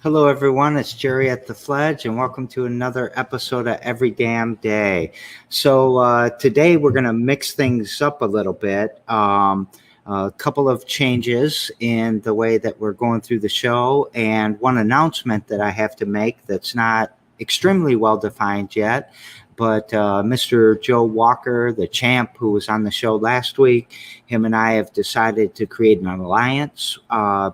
Hello, everyone. It's Jerry at the Fledge, and welcome to another episode of Every Damn Day. So today we're going to mix things up a little bit. A couple of changes in the way that we're going through the show, and one announcement that I have to make that's not extremely well defined yet. But Mr. Joe Walker, the champ who was on the show last week, him and I have decided to create an alliance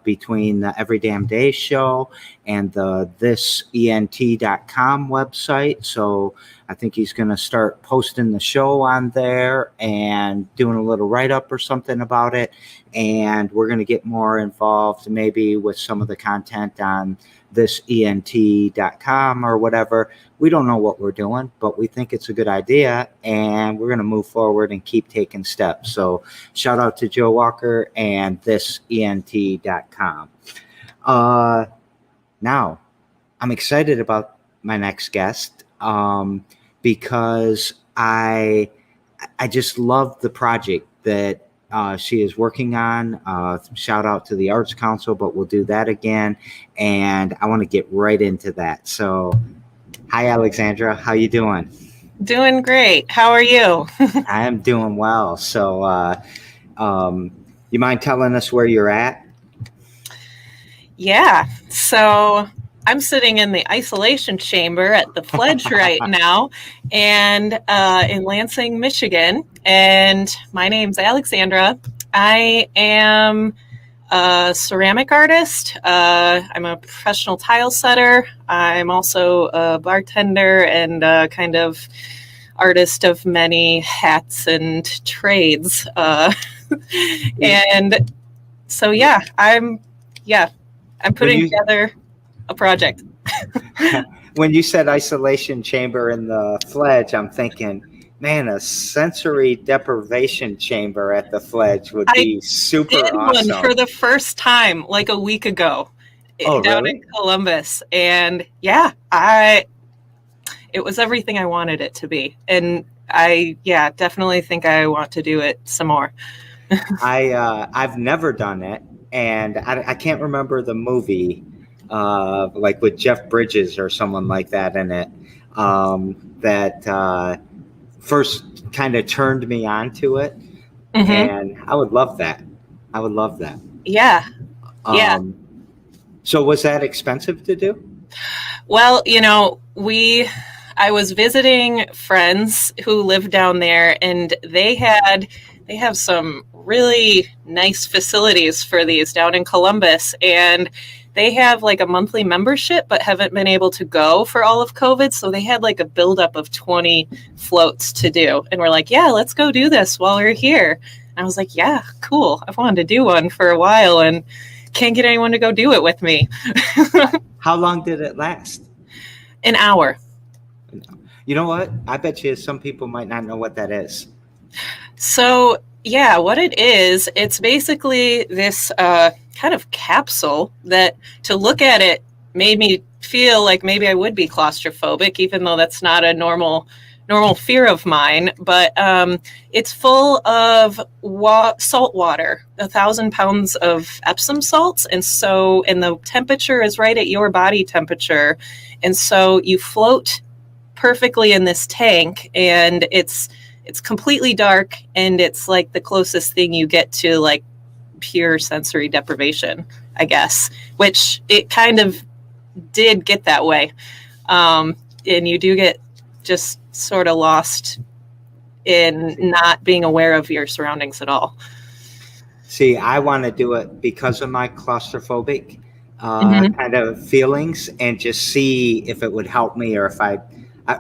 between the Every Damn Day show and the thisent.com website. So I think he's going to start posting the show on there and doing a little write-up or something about it. And we're going to get more involved maybe with some of the content on thisent.com or whatever. We don't know what we're doing, but we think it's a good idea, and we're going to move forward and keep taking steps. So shout out to Joe Walker and thisent.com. Now, I'm excited about my next guest because I just love the project that she is working on. Shout out to the Arts Council, but we'll do that again. And I want to get right into that. So, hi, Alexandra. How you doing? Doing great. How are you? I am doing well. So, you mind telling us where you're at? Yeah. So I'm sitting in the isolation chamber at the Fledge right now, and in Lansing, Michigan. And my name's Alexandra. I am a ceramic artist. I'm a professional tile setter. I'm also a bartender and a kind of artist of many hats and trades. And so, I'm putting together a project. When you said isolation chamber in the Fledge, I'm thinking, man, a sensory deprivation chamber at the Fledge would be super awesome. I did one for the first time like a week ago down in Columbus. And it was everything I wanted it to be. And I definitely think I want to do it some more. I've never done it. And I can't remember the movie, like with Jeff Bridges or someone like that in it, that first kind of turned me on to it. Mm-hmm. And I would love that. Yeah. So was that expensive to do? Well, I was visiting friends who live down there, and they have some really nice facilities for these down in Columbus, and they have like a monthly membership but haven't been able to go for all of COVID. So they had like a buildup of 20 floats to do. And we're like, let's go do this while we're here. And I was like, cool. I've wanted to do one for a while and can't get anyone to go do it with me. How long did it last? An hour. You know what? I bet you some people might not know what that is. So what it is, it's basically this kind of capsule that, to look at it, made me feel like maybe I would be claustrophobic, even though that's not a normal fear of mine. But it's full of salt water, 1,000 pounds of Epsom salts. And the temperature is right at your body temperature. And so you float perfectly in this tank, and it's completely dark, and it's like the closest thing you get to like pure sensory deprivation, I guess, which it kind of did get that way. And you do get just sort of lost in not being aware of your surroundings at all. See, I want to do it because of my claustrophobic kind of feelings, and just see if it would help me, or if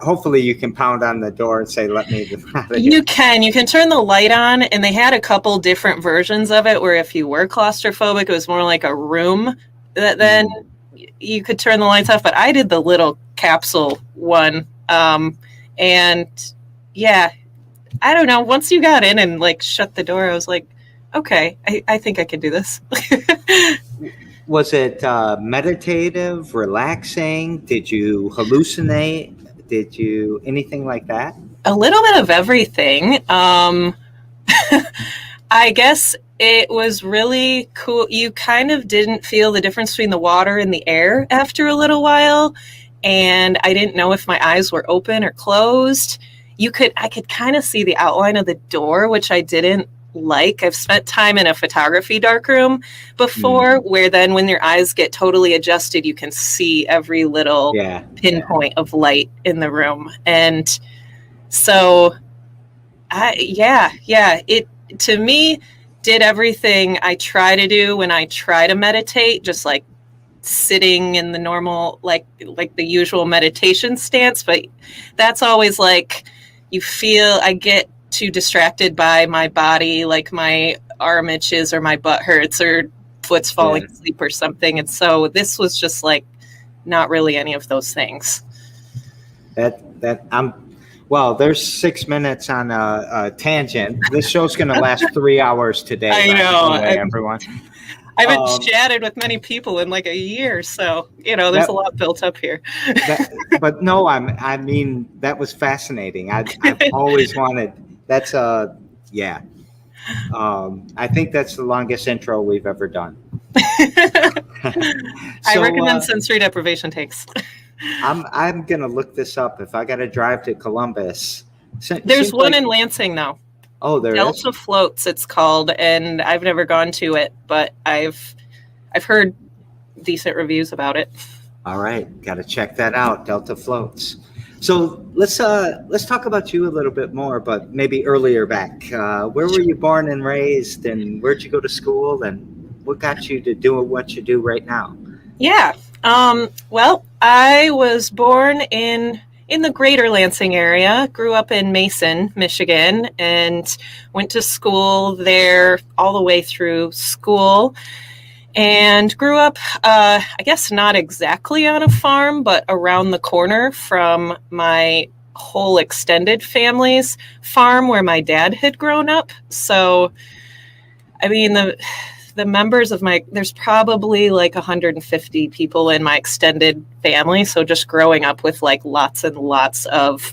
hopefully you can pound on the door and say, let me out of here. You can turn the light on, and they had a couple different versions of it where if you were claustrophobic, it was more like a room that then you could turn the lights off. But I did the little capsule one. I don't know. Once you got in and like shut the door, I was like, okay, I think I can do this. Was it meditative, relaxing? Did you hallucinate? Did you anything like that? A little bit of everything. I guess it was really cool. You kind of didn't feel the difference between the water and the air after a little while. And I didn't know if my eyes were open or closed. I could kind of see the outline of the door, which I didn't like. I've spent time in a photography darkroom before, where then when your eyes get totally adjusted, you can see every little pinpoint of light in the room. And so, it to me did everything I try to do when I try to meditate, just like sitting in the normal, like the usual meditation stance. But that's always like, I get too distracted by my body, like my arm itches or my butt hurts or foot's falling asleep or something. And so this was just like not really any of those things. Well, there's 6 minutes on a tangent. This show's going to last 3 hours today. I know, everyone. I haven't chatted with many people in like a year, so there's a lot built up here. But no, I mean that was fascinating. I've always wanted. That's I think that's the longest intro we've ever done. I recommend sensory deprivation takes. I'm gonna look this up. If I got to drive to Columbus, there's one in Lansing now. Oh, there Delta is? Floats, it's called, and I've never gone to it, but I've heard decent reviews about it. All right, got to check that out. Delta Floats. So let's talk about you a little bit more, but maybe earlier back. Where were you born and raised, and where'd you go to school, and what got you to do what you do right now? Yeah. Well, I was born in the greater Lansing area, grew up in Mason, Michigan, and went to school there all the way through school, and grew up, I guess not exactly on a farm, but around the corner from my whole extended family's farm where my dad had grown up. So, I mean, the members of there's probably like 150 people in my extended family. So just growing up with like lots and lots of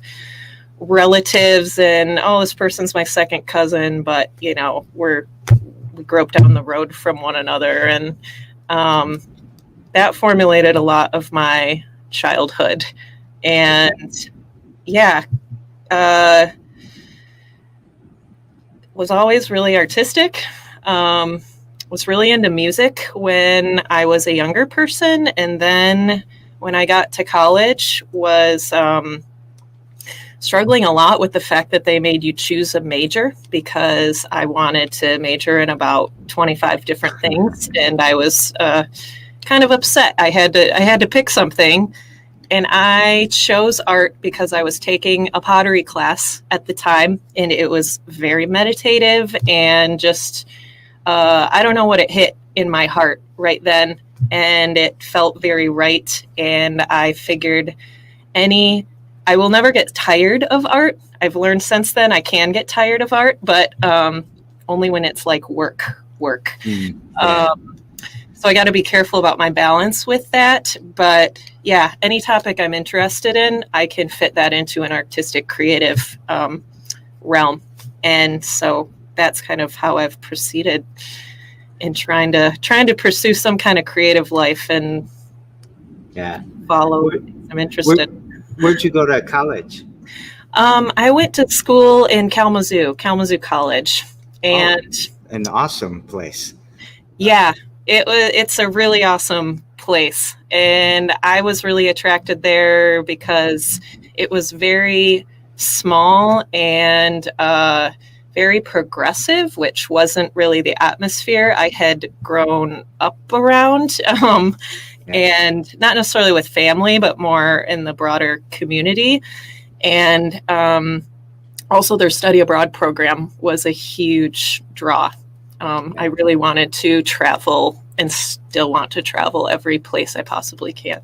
relatives and, this person's my second cousin, but we grew up down the road from one another. And that formulated a lot of my childhood. And was always really artistic. Was really into music when I was a younger person, and then when I got to college was struggling a lot with the fact that they made you choose a major, because I wanted to major in about 25 different things, and I was kind of upset. I had to pick something, and I chose art because I was taking a pottery class at the time, and it was very meditative and just I don't know what it hit in my heart right then, and it felt very right. And I figured I will never get tired of art. I've learned since then I can get tired of art, but only when it's like work. So I got to be careful about my balance with that. But yeah, any topic I'm interested in, I can fit that into an artistic, creative realm. And so that's kind of how I've proceeded in trying to pursue some kind of creative life and follow. I'm interested. Where'd you go to college? I went to school in Kalamazoo College, and an awesome place. Yeah, it's a really awesome place, and I was really attracted there because it was very small and very progressive, which wasn't really the atmosphere I had grown up around, and not necessarily with family, but more in the broader community. And also their study abroad program was a huge draw. I really wanted to travel and still want to travel every place I possibly can.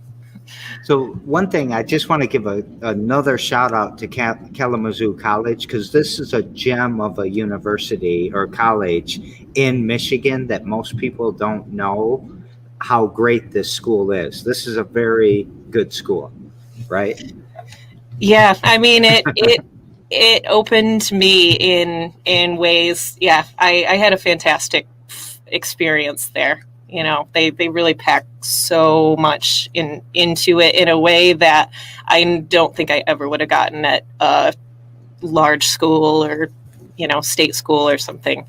So one thing, I just want to give another shout out to Kalamazoo College, because this is a gem of a university or college in Michigan that most people don't know how great this school is. This is a very good school, right? Yeah, I mean, it opened me in ways. Yeah, I had a fantastic experience there. You know, they really pack so much into it in a way that I don't think I ever would have gotten at a large school or, you know, state school or something.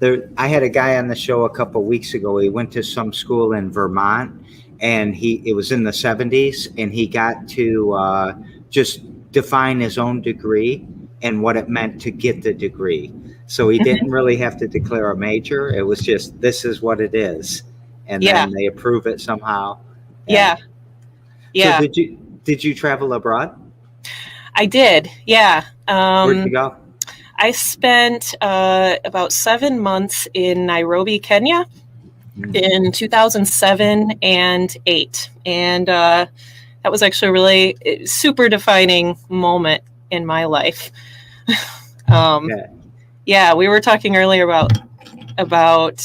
I had a guy on the show a couple weeks ago. He went to some school in Vermont, and it was in the 70s, and he got to just define his own degree and what it meant to get the degree. So he didn't really have to declare a major. It was just, this is what it is. And then they approve it somehow. Yeah. So did you travel abroad? I did. Yeah. Where'd you go? I spent about 7 months in Nairobi, Kenya in 2007 and 8. And that was actually a really super defining moment in my life. Yeah, we were talking earlier about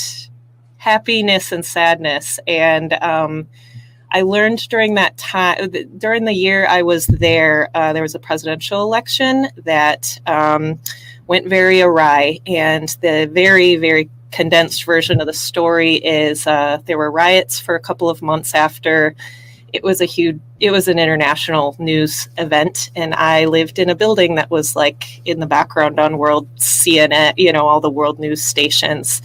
happiness and sadness. And I learned during that time, during the year I was there, there was a presidential election that went very awry. And the very, very condensed version of the story is there were riots for a couple of months after. It was an international news event, and I lived in a building that was like in the background on world CNN, you know, all the world news stations,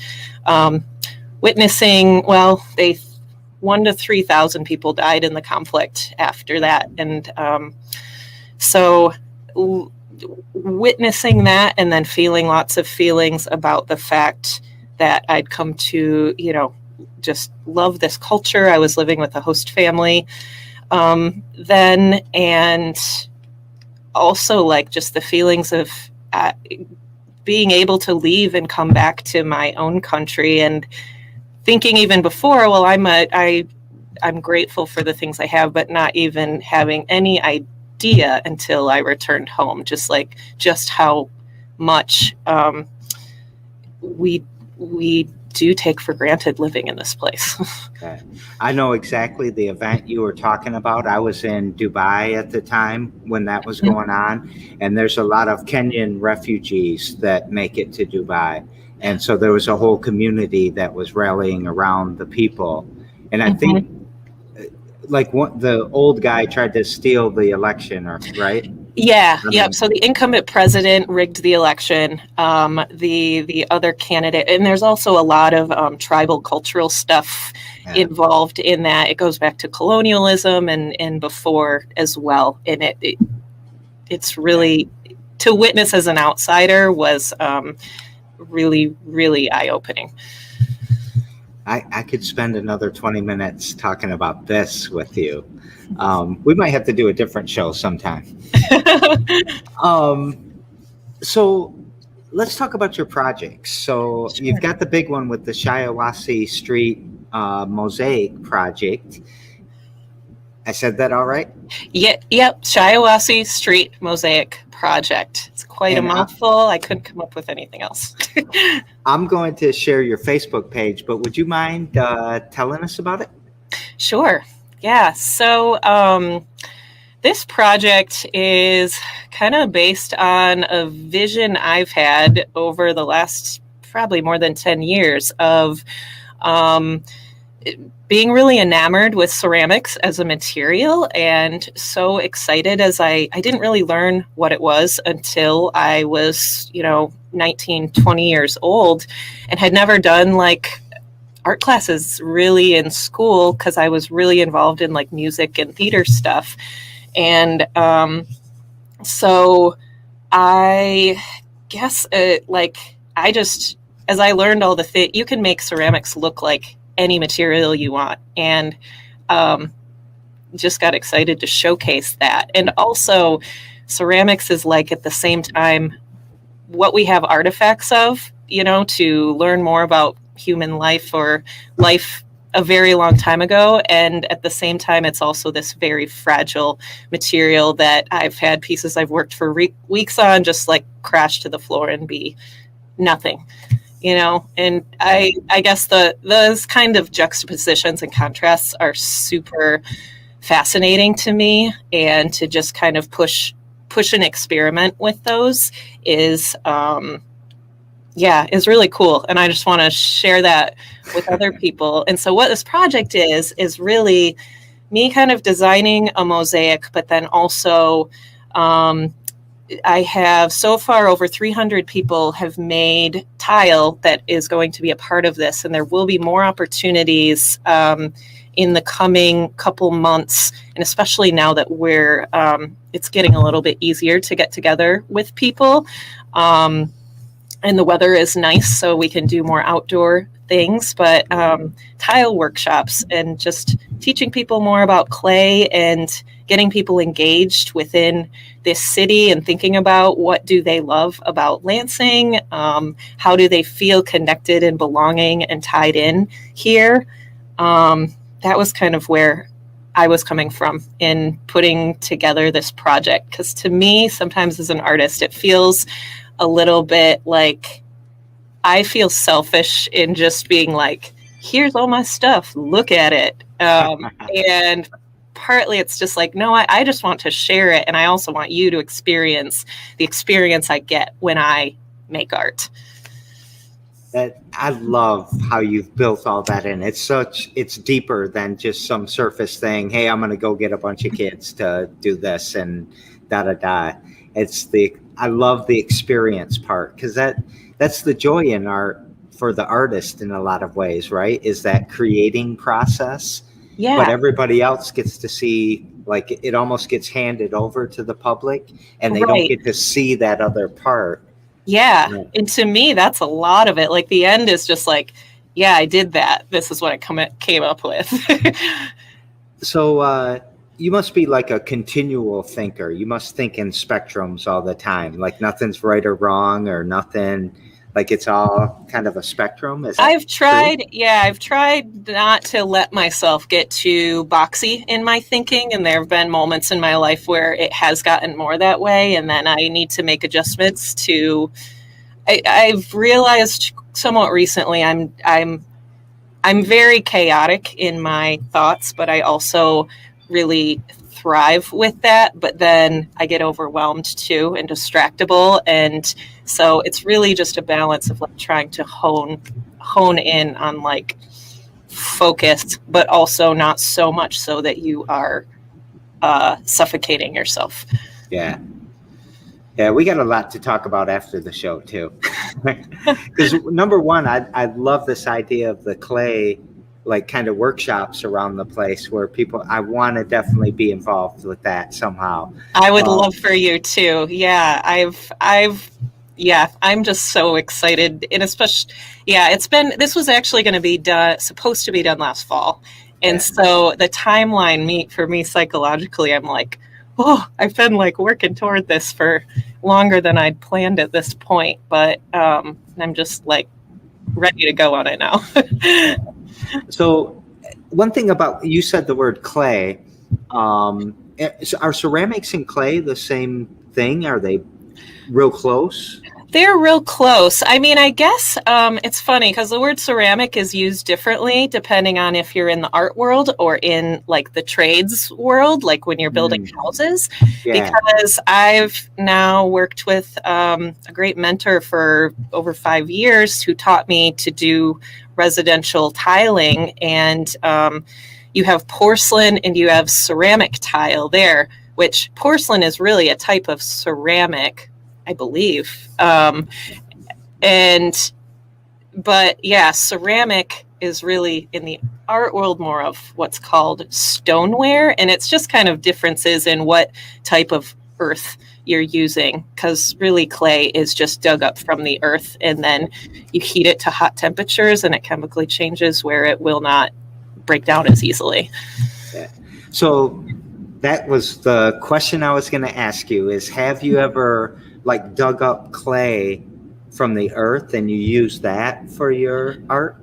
witnessing, 1,000 to 3,000 people died in the conflict after that. And so witnessing that and then feeling lots of feelings about the fact that I'd come to, you know, just love this culture. I was living with a host family then, and also like just the feelings of being able to leave and come back to my own country, and thinking even before, well, I'm grateful for the things I have, but not even having any idea until I returned home, just how much we do take for granted living in this place. Okay. I know exactly the event you were talking about. I was in Dubai at the time when that was going on, and there's a lot of Kenyan refugees that make it to Dubai. And so there was a whole community that was rallying around the people. And I think the old guy tried to steal the election, right? Yeah. Yep. So the incumbent president rigged the election. The other candidate, and there's also a lot of tribal cultural stuff involved in that. It goes back to colonialism and before as well. And it's really, to witness as an outsider was really, really eye-opening. I could spend another 20 minutes talking about this with you. We might have to do a different show sometime. So let's talk about your projects. So you've got the big one with the Shiawassee Street Mosaic project. I said that all right? Yep. Shiawassee Street Mosaic project. It's quite a mouthful. I couldn't come up with anything else. I'm going to share your Facebook page, but would you mind telling us about it? Sure. Yeah. So this project is kind of based on a vision I've had over the last probably more than 10 years of being really enamored with ceramics as a material, and so excited as I didn't really learn what it was until I was, 19, 20 years old, and had never done like art classes really in school because I was really involved in like music and theater stuff. And so I guess as I learned all you can make ceramics look like any material you want, and just got excited to showcase that. And also ceramics is like at the same time what we have artifacts of, to learn more about human life or life a very long time ago. And at the same time, it's also this very fragile material that I've had pieces I've worked for weeks on just like crash to the floor and be nothing. And I guess those kind of juxtapositions and contrasts are super fascinating to me, and to just kind of push push and experiment with those is is really cool. And I just want to share that with other people. And so what this project is really me kind of designing a mosaic, but then also I have so far over 300 people have made tile that is going to be a part of this. And there will be more opportunities in the coming couple months. And especially now that it's getting a little bit easier to get together with people. And the weather is nice, so we can do more outdoor things, but tile workshops and just teaching people more about clay and getting people engaged within this city and thinking about what do they love about Lansing, how do they feel connected and belonging and tied in here. That was kind of where I was coming from in putting together this project, because to me, sometimes as an artist, it feels a little bit like I feel selfish in just being like, here's all my stuff, look at it. And partly it's just like, no, I just want to share it. And I also want you to experience the experience I get when I make art. I love how you've built all that in. It's deeper than just some surface thing. Hey, I'm going to go get a bunch of kids to do this and da-da-da. I love the experience part, because that's the joy in art for the artist in a lot of ways, right? Is that creating process. Yeah. But everybody else gets to see, like, it almost gets handed over to the public and they don't get to see that other part. Yeah. And to me, that's a lot of it. Like the end is just like, yeah, I did that. This is what I came up with. So, you must be like a continual thinker. You must think in spectrums all the time. Like nothing's right or wrong or nothing. Like it's all kind of a spectrum. I've tried not to let myself get too boxy in my thinking. And there have been moments in my life where it has gotten more that way. And then I need to make adjustments I've realized somewhat recently I'm very chaotic in my thoughts, but I also really thrive with that, but then I get overwhelmed too and distractible, and so it's really just a balance of like trying to hone in on like focus, but also not so much so that you are suffocating yourself. Yeah, we got a lot to talk about after the show too, because number one, I love this idea of the clay, like kind of workshops around the place where I want to definitely be involved with that somehow. I would love for you too. Yeah. I'm just so excited. And especially, this was actually going to be supposed to be done last fall. And so the timeline for me psychologically, I'm like, I've been like working toward this for longer than I'd planned at this point, but I'm just like ready to go on it now. So one thing about, you said the word clay, are ceramics and clay the same thing? Are they real close? They're real close. I mean, I guess it's funny because the word ceramic is used differently depending on if you're in the art world or in like the trades world, like when you're building houses. Yeah. Because I've now worked with a great mentor for over 5 years who taught me to do residential tiling, and you have porcelain and you have ceramic tile there, which porcelain is really a type of ceramic, I believe. But ceramic is really in the art world more of what's called stoneware. And it's just kind of differences in what type of earth you're using, because really clay is just dug up from the earth and then you heat it to hot temperatures and it chemically changes where it will not break down as easily. Yeah. So that was the question I was going to ask you, is have you ever like dug up clay from the earth and you use that for your art?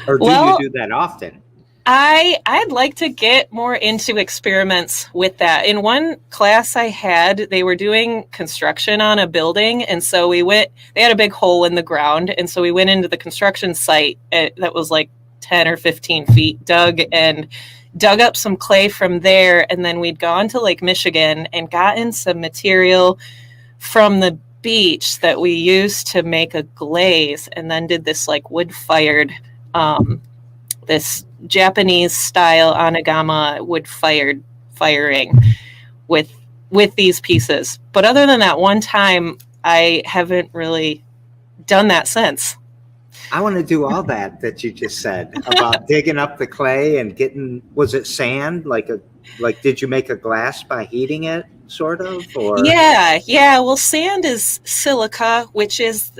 Or do you do that often? I'd like to get more into experiments with that. In one class I had, they were doing construction on a building. And so they had a big hole in the ground. And so we went into the construction site that was like 10 or 15 feet dug. And dug up some clay from there, and then we'd gone to Lake Michigan and gotten some material from the beach that we used to make a glaze, and then did this like wood-fired, this Japanese style onigama firing with these pieces. But other than that one time, I haven't really done that since. I want to do all that you just said about digging up the clay and getting, was it sand? Like did you make a glass by heating it, sort of? Or Yeah. Well, sand is silica, which is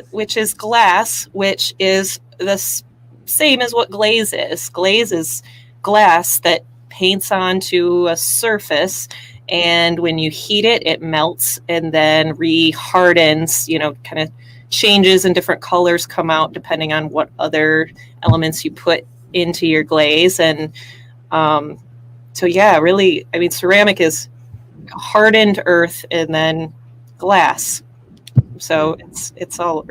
glass, which is the same as what glaze is. Glaze is glass that paints onto a surface, and when you heat it, it melts and then re-hardens, kind of changes and different colors come out depending on what other elements you put into your glaze. And so yeah, really, I mean, ceramic is hardened earth and then glass, so it's all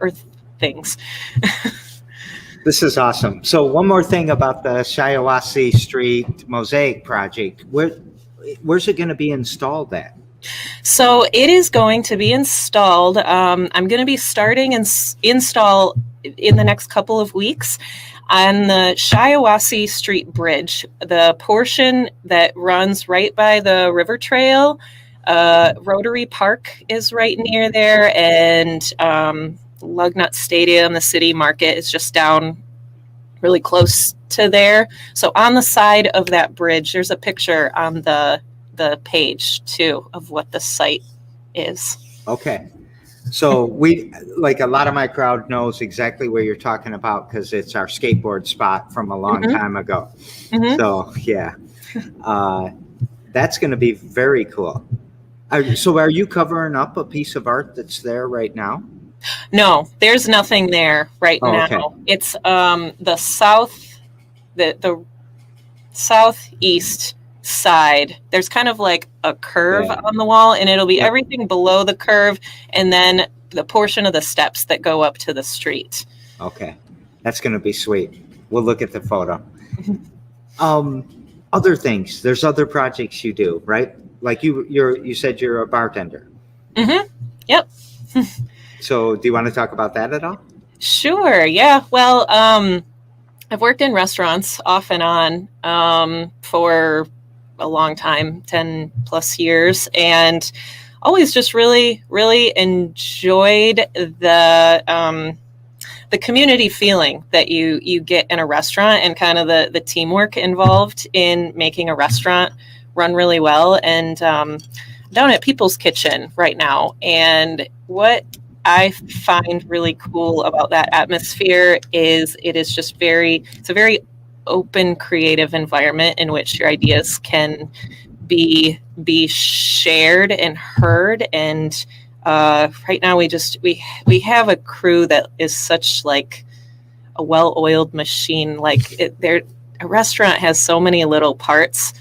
earth things. This is awesome. So one more thing about the Shiawassee Street Mosaic project. Where's it going to be installed at? So it is going to be installed. I'm going to be starting and install in the next couple of weeks on the Shiawassee Street Bridge, the portion that runs right by the river trail. Rotary Park is right near there, and Lugnut Stadium, the city market, is just down really close to there. So on the side of that bridge, there's a picture on the page too of what the site is. Okay. So we, like, a lot of my crowd knows exactly where you're talking about because it's our skateboard spot from a long time ago. So yeah, that's going to be very cool. So are you covering up a piece of art that's there right now? No, there's nothing there right now. Okay. It's the southeast side. There's kind of like a curve on the wall, and it'll be everything below the curve, and then the portion of the steps that go up to the street. Okay, that's going to be sweet. We'll look at the photo. Other things. There's other projects you do, right? Like you said you're a bartender. Yep. So do you want to talk about that at all? Sure. Yeah. Well, I've worked in restaurants off and on for a long time, 10 plus years, and always just really, really enjoyed the community feeling that you get in a restaurant, and kind of the teamwork involved in making a restaurant run really well. And down at People's Kitchen right now, and what I find really cool about that atmosphere is it's a very open, creative environment in which your ideas can be shared and heard. And right now we have a crew that is such like a well-oiled machine. Like a restaurant has so many little parts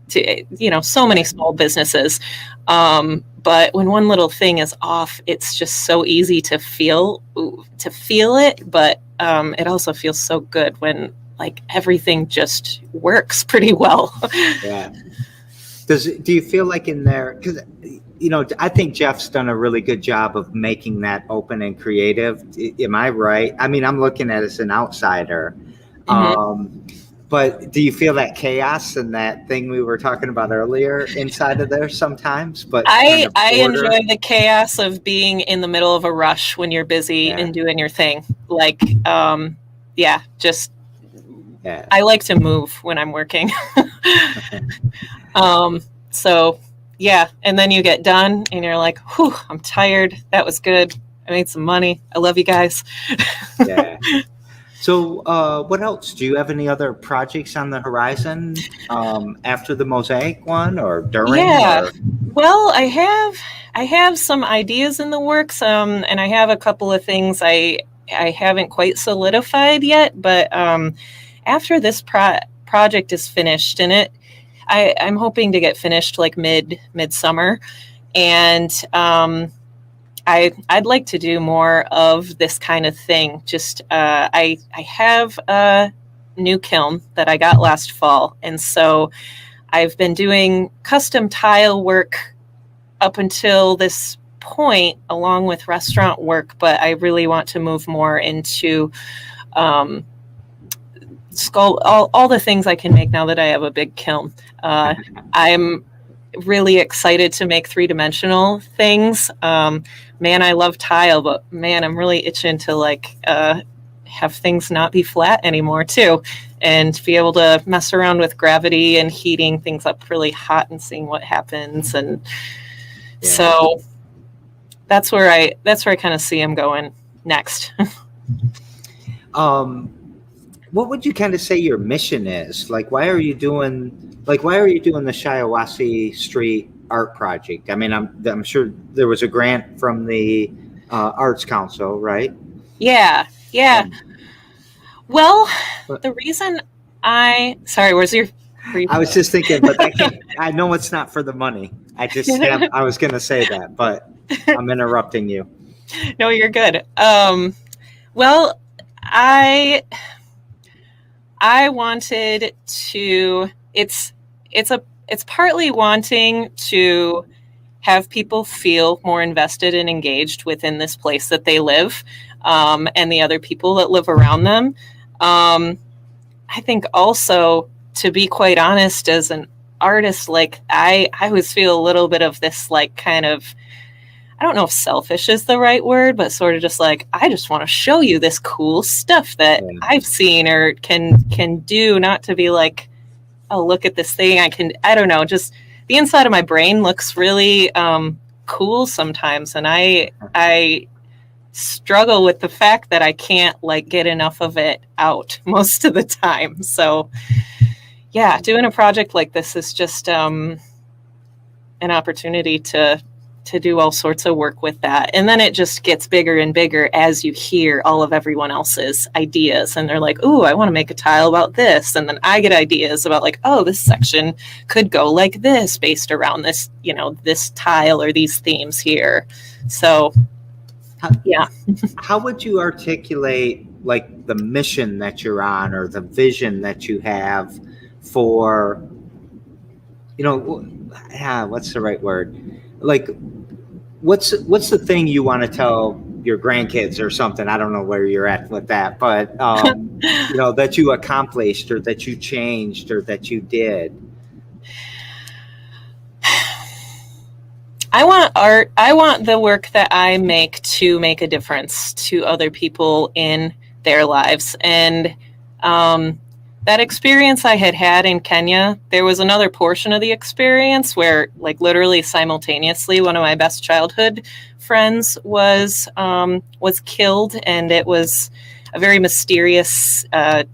to, so many small businesses. But when one little thing is off, it's just so easy to feel it. But it also feels so good when like everything just works pretty well. Yeah. Do you feel like in there, because I think Jeff's done a really good job of making that open and creative. Am I right? I mean, I'm looking at it as an outsider. But do you feel that chaos and that thing we were talking about earlier inside of there sometimes? But I enjoy the chaos of being in the middle of a rush when you're busy and doing your thing. Like, I like to move when I'm working. So yeah, and then you get done and you're like, whew, I'm tired. That was good. I made some money. I love you guys. Yeah. So what else? Do you have any other projects on the horizon after the Mosaic one or during? Yeah. Well, I have some ideas in the works, and I have a couple of things I haven't quite solidified yet. But after this project is finished, and I'm hoping to get finished like midsummer, and I'd like to do more of this kind of thing. Just I have a new kiln that I got last fall. And so I've been doing custom tile work up until this point, along with restaurant work, but I really want to move more into all the things I can make now that I have a big kiln. I'm really excited to make three-dimensional things. Man, I love tile, but man, I'm really itching to like have things not be flat anymore too, and be able to mess around with gravity and heating things up really hot and seeing what happens. And so that's where I kind of see him going next. What would you kind of say your mission is? Like, why are you doing the Shiawassee Street art project? I mean, I'm sure there was a grant from the Arts Council, right? Yeah. Well, the reason where's your? I was just thinking, but I know it's not for the money. I was going to say that, but I'm interrupting you. No, you're good. Well, I wanted to, it's partly wanting to have people feel more invested and engaged within this place that they live, and the other people that live around them. I think also, to be quite honest, as an artist, like I always feel a little bit of this like kind of, I don't know if selfish is the right word, but sort of just like, I just want to show you this cool stuff that I've seen or can do, not to be like, oh, look at this thing. I don't know, just the inside of my brain looks really cool sometimes. And I struggle with the fact that I can't like get enough of it out most of the time. So yeah, doing a project like this is just an opportunity to do all sorts of work with that. And then it just gets bigger and bigger as you hear all of everyone else's ideas. And they're like, ooh, I want to make a tile about this. And then I get ideas about like, oh, this section could go like this based around this, this tile or these themes here. So, yeah. How would you articulate like the mission that you're on or the vision that you have for, what's the right word? Like, what's the thing you want to tell your grandkids or something? I don't know where you're at with that, but that you accomplished or that you changed or that you did. I want art. I want the work that I make to make a difference to other people in their lives. And that experience I had in Kenya, there was another portion of the experience where, like, literally simultaneously, one of my best childhood friends was killed, and it was a very mysterious,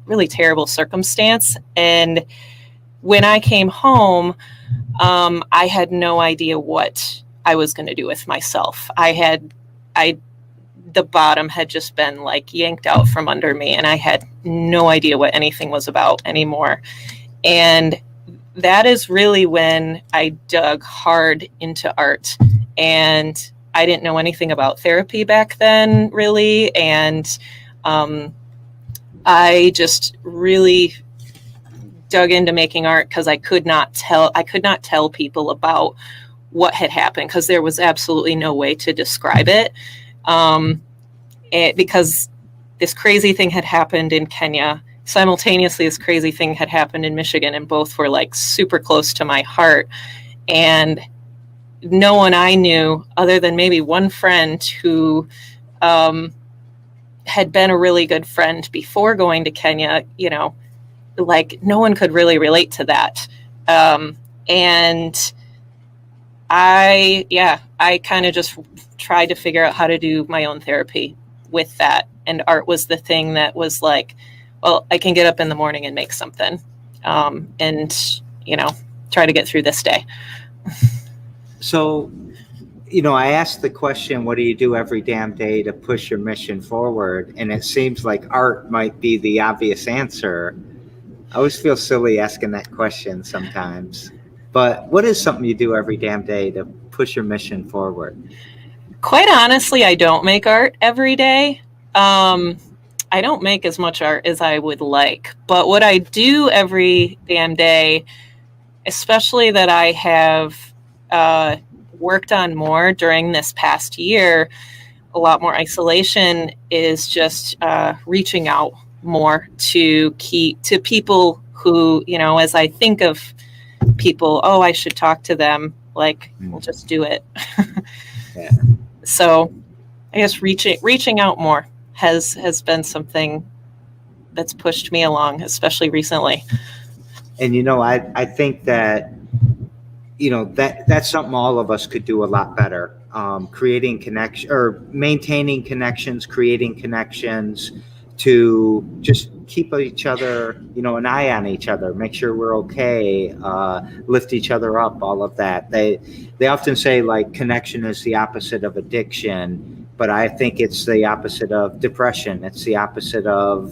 really terrible circumstance. And when I came home, I had no idea what I was going to do with myself. The bottom had just been like yanked out from under me, and I had no idea what anything was about anymore. And that is really when I dug hard into art. And I didn't know anything about therapy back then, really. And I just really dug into making art because I could not tell people about what had happened, because there was absolutely no way to describe it. Because this crazy thing had happened in Kenya. Simultaneously, this crazy thing had happened in Michigan, and both were like super close to my heart. And no one I knew, other than maybe one friend who had been a really good friend before going to Kenya, like no one could really relate to that. And I kind of just tried to figure out how to do my own therapy with that. And art was the thing that was like, well, I can get up in the morning and make something, and, try to get through this day. So, I asked the question, what do you do every damn day to push your mission forward? And it seems like art might be the obvious answer. I always feel silly asking that question sometimes. But what is something you do every damn day to push your mission forward? Quite honestly, I don't make art every day. I don't make as much art as I would like. But what I do every damn day, especially that I have worked on more during this past year, a lot more isolation, is just reaching out more to people who, as I think of people, oh, I should talk to them, like, we'll just do it. Yeah. So I guess reaching out more has been something that's pushed me along, especially recently. And I think that that's something all of us could do a lot better. Creating connection, or maintaining connections, creating connections to just keep each other, an eye on each other, make sure we're okay, lift each other up, all of that. They often say, like, connection is the opposite of addiction, but I think it's the opposite of depression. It's the opposite of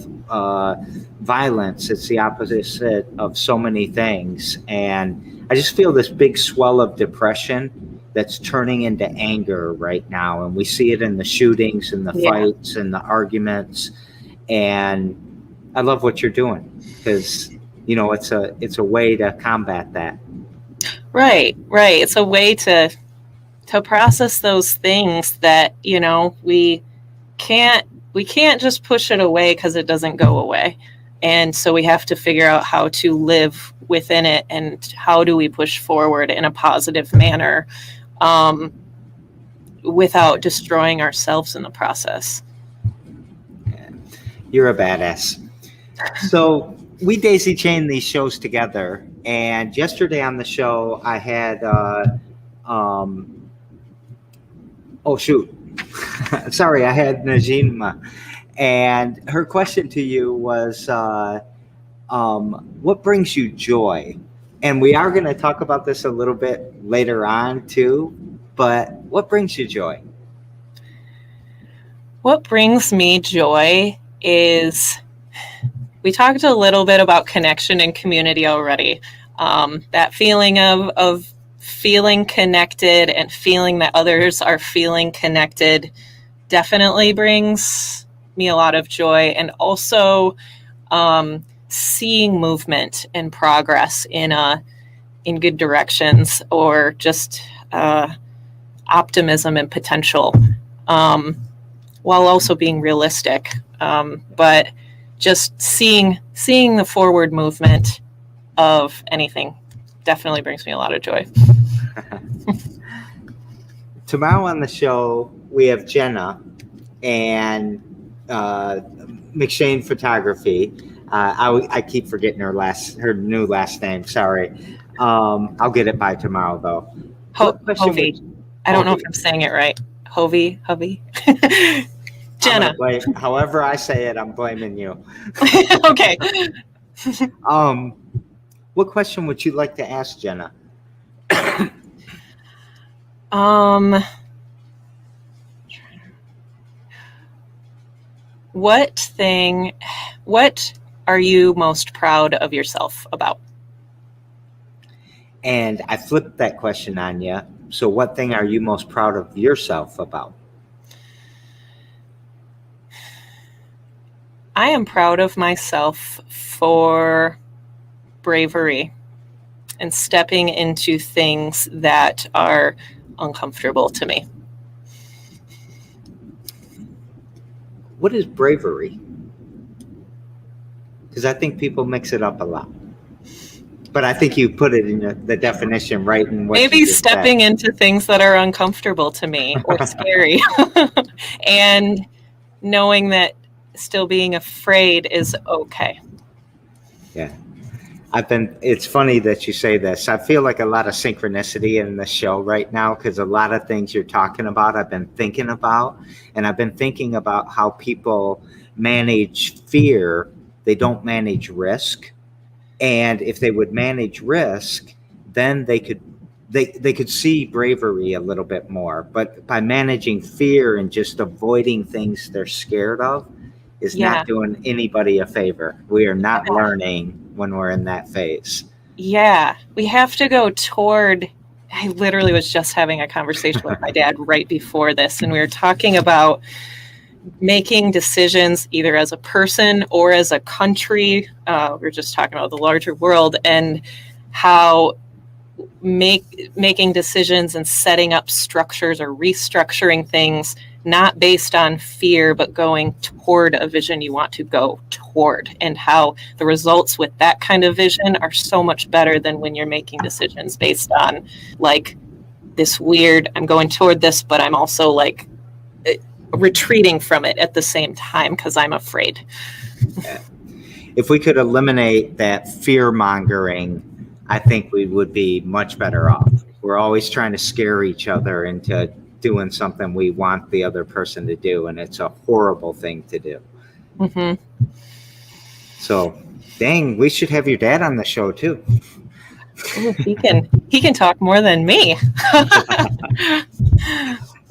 violence. It's the opposite of so many things. And I just feel this big swell of depression that's turning into anger right now. And we see it in the shootings and the fights and the arguments. And I love what you're doing, because, it's a way to combat that. Right. It's a way to process those things that, we can't just push it away because it doesn't go away. And so we have to figure out how to live within it, and how do we push forward in a positive manner without destroying ourselves in the process. You're a badass. So we daisy chain these shows together, and yesterday on the show I had sorry, I had Najima, and her question to you was, what brings you joy? And we are going to talk about this a little bit later on too, but what brings you joy? What brings me joy is, we talked a little bit about connection and community already. That feeling of feeling connected and feeling that others are feeling connected definitely brings me a lot of joy. And also seeing movement and progress in good directions, or just optimism and potential, while also being realistic. But just seeing the forward movement of anything definitely brings me a lot of joy. Tomorrow on the show, we have Jenna and McShane Photography. I keep forgetting her new last name. Sorry. I'll get it by tomorrow, though. Hovey. I don't know if I'm saying it right. Hovey. Jenna. However I say it, I'm blaming you. Okay. What question would you like to ask Jenna? What are you most proud of yourself about? And I flipped that question on you. So what thing are you most proud of yourself about? I am proud of myself for bravery and stepping into things that are uncomfortable to me. What is bravery? Because I think people mix it up a lot. But I think you put it in the definition right in what maybe stepping into things that are uncomfortable to me or scary. And knowing that still being afraid is okay. Yeah. It's funny that you say this. I feel like a lot of synchronicity in the show right now, because a lot of things you're talking about, I've been thinking about, and I've been thinking about how people manage fear. They don't manage risk. And if they would manage risk, then they could see bravery a little bit more. But by managing fear and just avoiding things they're scared of is not doing anybody a favor. We are not learning when we're in that phase. Yeah, we have to go toward, I literally was just having a conversation with my dad right before this, and we were talking about making decisions either as a person or as a country. We're just talking about the larger world, and how making decisions and setting up structures or restructuring things not based on fear, but going toward a vision you want to go toward, and how the results with that kind of vision are so much better than when you're making decisions based on like this weird, I'm going toward this, but I'm also like retreating from it at the same time because I'm afraid. If we could eliminate that fear mongering, I think we would be much better off. We're always trying to scare each other into doing something we want the other person to do, and it's a horrible thing to do. Mm-hmm. So, dang, we should have your dad on the show too. Ooh, he can talk more than me.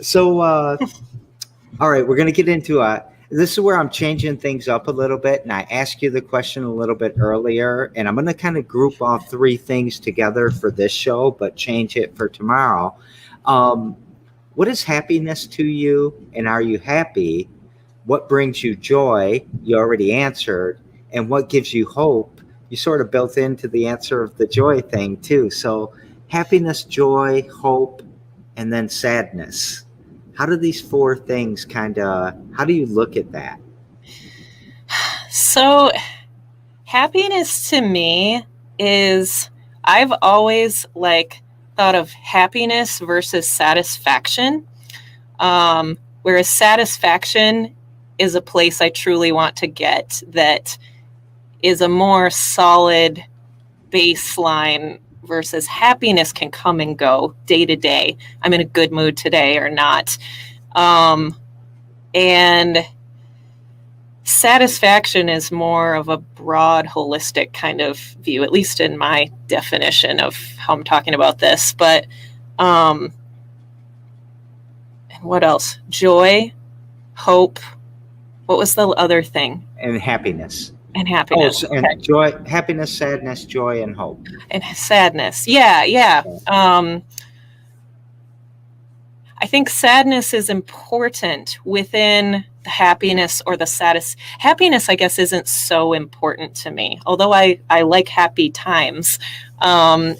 So, all right, we're going to get into this is where I'm changing things up a little bit, and I asked you the question a little bit earlier, and I'm going to kind of group all three things together for this show, but change it for tomorrow. What is happiness to you, and are you happy? What brings you joy? You already answered. And what gives you hope? You sort of built into the answer of the joy thing too. So happiness, joy, hope, and then sadness. How do these four things how do you look at that? So happiness to me is, I've always thought of happiness versus satisfaction. Whereas satisfaction is a place I truly want to get that is a more solid baseline, versus happiness can come and go day to day. I'm in a good mood today or not. And satisfaction is more of a broad, holistic kind of view, at least in my definition of how I'm talking about this. But and what else? Joy, hope. What was the other thing? And happiness. And happiness. Oh, and okay. Joy, happiness, sadness, joy, and hope. And sadness. Yeah. I think sadness is important within the happiness or the happiness, I guess, isn't so important to me, although I like happy times. But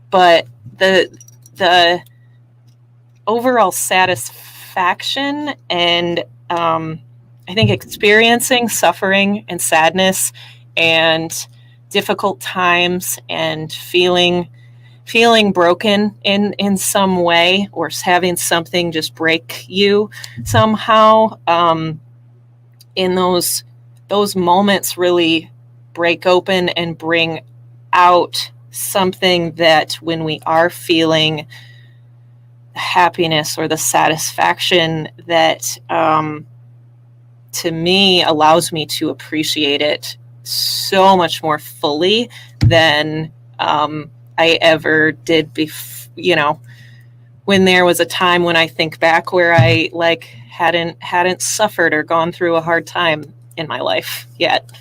the overall satisfaction and I think experiencing suffering and sadness and difficult times and feeling broken in some way, or having something just break you somehow, in those moments really break open and bring out something that when we are feeling the happiness or the satisfaction that to me allows me to appreciate it so much more fully than I ever did when there was a time when I think back where I hadn't suffered or gone through a hard time in my life yet.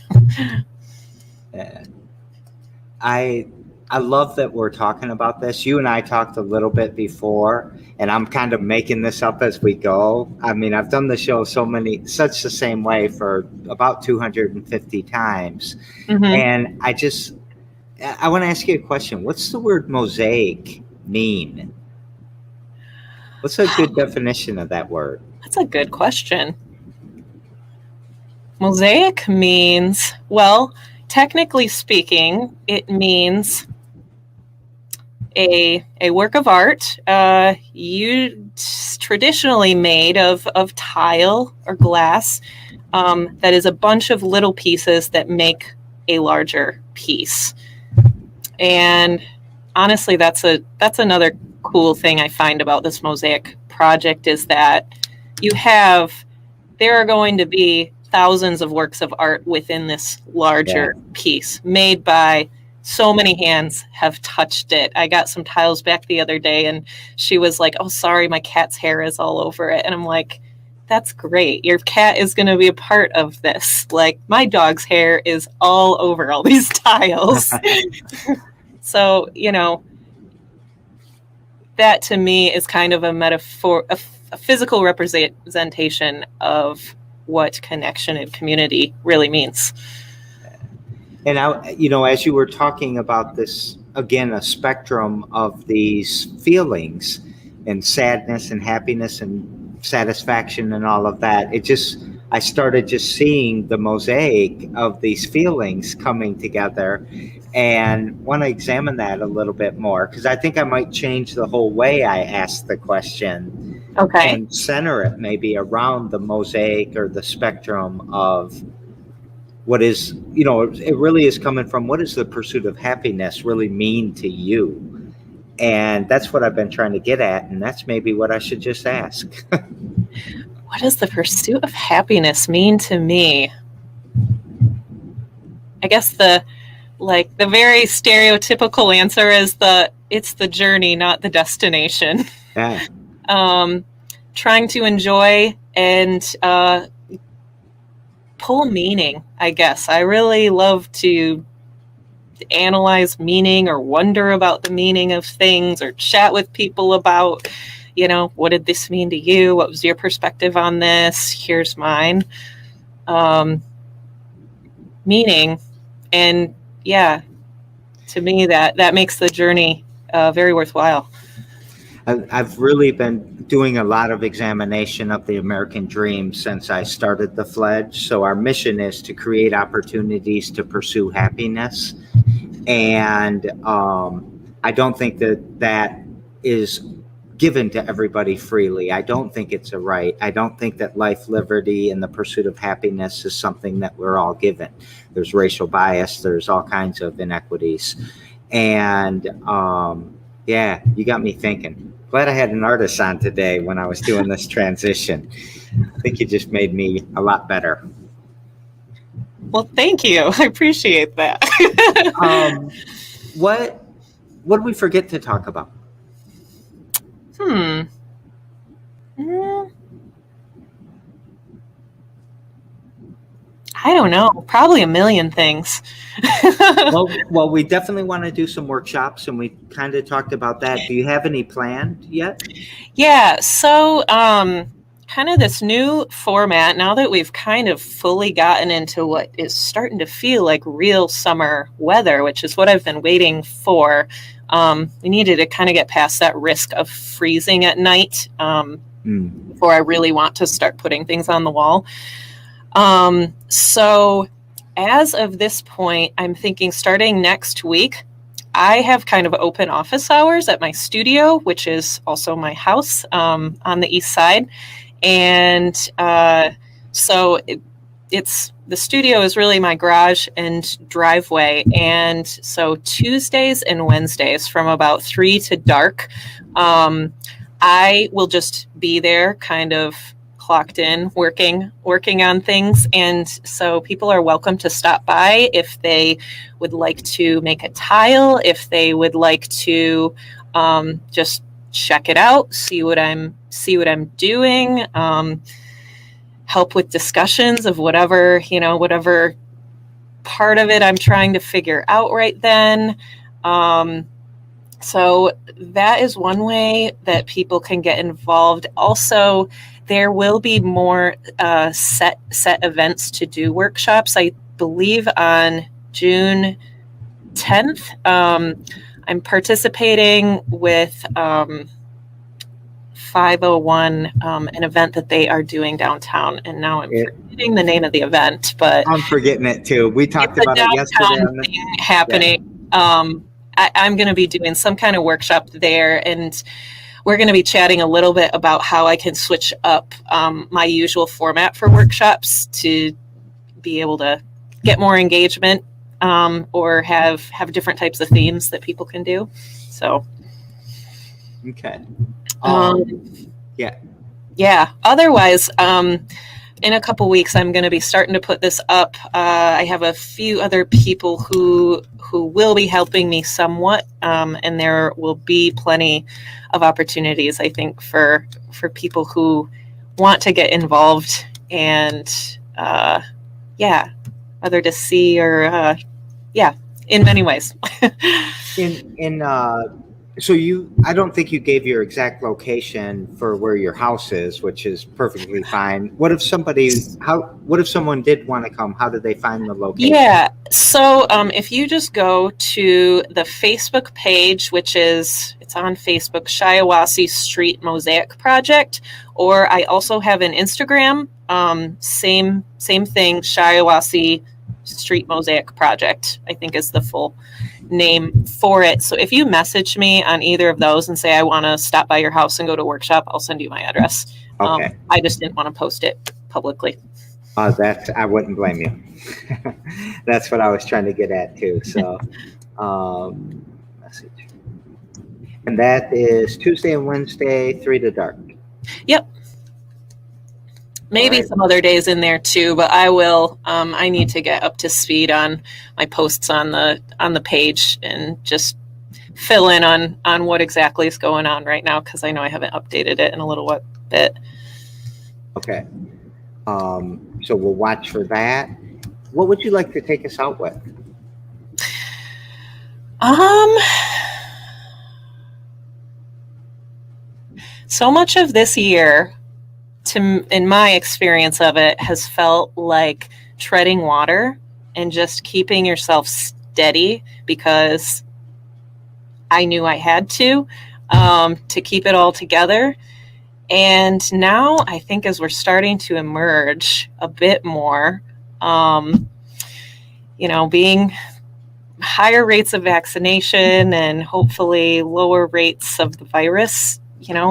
I love that we're talking about this. You and I talked a little bit before, and I'm kind of making this up as we go. I mean, I've done the show such the same way for about 250 times. Mm-hmm. And I want to ask you a question. What's the word mosaic mean? What's a good definition of that word? That's a good question. Mosaic means, well, technically speaking, it means a work of art traditionally made of tile or glass, that is a bunch of little pieces that make a larger piece. And honestly, that's another cool thing I find about this Mosaic project, is that there are going to be thousands of works of art within this larger piece, made by so many hands have touched it. I got some tiles back the other day, and she was like, "Oh, sorry, my cat's hair is all over it." And I'm like, that's great. Your cat is going to be a part of this. Like, my dog's hair is all over all these tiles. So, that to me is kind of a metaphor, a physical representation of what connection and community really means. And as you were talking about this, again, a spectrum of these feelings and sadness and happiness and satisfaction and all of that, I started just seeing the mosaic of these feelings coming together, and want to examine that a little bit more, because I think I might change the whole way I ask the question. Okay. And center it maybe around the mosaic or the spectrum of what is, it really is coming from, what does the pursuit of happiness really mean to you? And that's what I've been trying to get at, and that's maybe what I should just ask. What does the pursuit of happiness mean to me? I guess the very stereotypical answer is it's the journey, not the destination. Yeah. Trying to enjoy and pull meaning, I guess. I really love to analyze meaning or wonder about the meaning of things, or chat with people about, what did this mean to you? What was your perspective on this? Here's mine. Meaning. And yeah, to me, that makes the journey very worthwhile. I've really been doing a lot of examination of the American dream since I started the Fledge. So our mission is to create opportunities to pursue happiness. And I don't think that is given to everybody freely. I don't think it's a right. I don't think that life, liberty, and the pursuit of happiness is something that we're all given. There's racial bias. There's all kinds of inequities. And yeah, you got me thinking. Glad I had an artist on today when I was doing this transition. I think you just made me a lot better. Well, thank you. I appreciate that. What did we forget to talk about? I don't know. Probably a million things. Well, we definitely want to do some workshops, and we kind of talked about that. Do you have any planned yet? Yeah. So, kind of this new format, now that we've kind of fully gotten into what is starting to feel like real summer weather, which is what I've been waiting for. We needed to kind of get past that risk of freezing at night before I really want to start putting things on the wall. So as of this point, I'm thinking starting next week, I have kind of open office hours at my studio, which is also my house on the east side. And so it's the studio is really my garage and driveway. And so Tuesdays and Wednesdays from about 3 to dark, I will just be there kind of clocked in, working on things. And so people are welcome to stop by if they would like to make a tile, if they would like to just check it out, see what I'm doing, help with discussions of whatever part of it I'm trying to figure out right then. So that is one way that people can get involved. Also, there will be more set events to do workshops. I believe on June 10th, I'm participating with 501, an event that they are doing downtown. And now I'm forgetting the name of the event, but I'm forgetting it too. We talked about it yesterday. Thing happening. Yeah. I'm going to be doing some kind of workshop there, and we're going to be chatting a little bit about how I can switch up my usual format for workshops to be able to get more engagement or have different types of themes that people can do. So, okay. Yeah. Otherwise, in a couple weeks, I'm going to be starting to put this up. I have a few other people who will be helping me somewhat, and there will be plenty of opportunities, I think, for people who want to get involved and, whether to see or, in many ways. So I don't think you gave your exact location for where your house is, which is perfectly fine. What if someone did want to come? How do they find the location? Yeah. So if you just go to the Facebook page, it's on Facebook, Shiawassee Street Mosaic Project, or I also have an Instagram, same thing, Shiawassee Street Mosaic Project, I think is the full name for it. So if you message me on either of those and say I want to stop by your house and go to a workshop, I'll send you my address. Okay. I just didn't want to post it publicly. I wouldn't blame you. That's what I was trying to get at too. So, message, and that is Tuesday and Wednesday, 3 to dark. Yep. Maybe some other days in there too, but I will. I need to get up to speed on my posts on the page and just fill in on what exactly is going on right now, because I know I haven't updated it in a little bit. Okay. So we'll watch for that. What would you like to take us out with? So much of this year, in my experience of it, has felt like treading water and just keeping yourself steady, because I knew I had to keep it all together. And now I think as we're starting to emerge a bit more, being higher rates of vaccination and hopefully lower rates of the virus,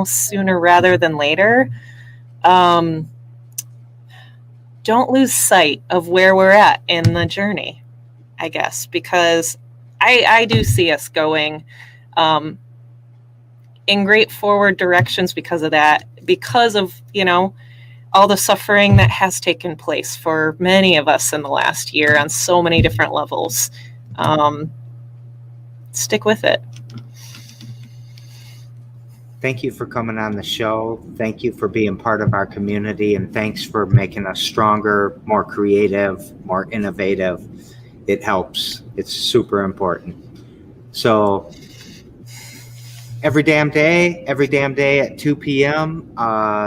sooner rather than later, don't lose sight of where we're at in the journey, I guess, because I do see us going in great forward directions because of that, because of, all the suffering that has taken place for many of us in the last year on so many different levels. Stick with it. Thank you for coming on the show. Thank you for being part of our community, and thanks for making us stronger, more creative, more innovative. It helps. It's super important. So every damn day at 2 p.m.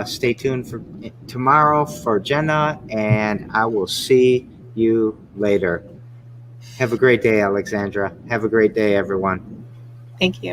Stay tuned for tomorrow for Jenna, and I will see you later. Have a great day, Alexandra. Have a great day, everyone. Thank you.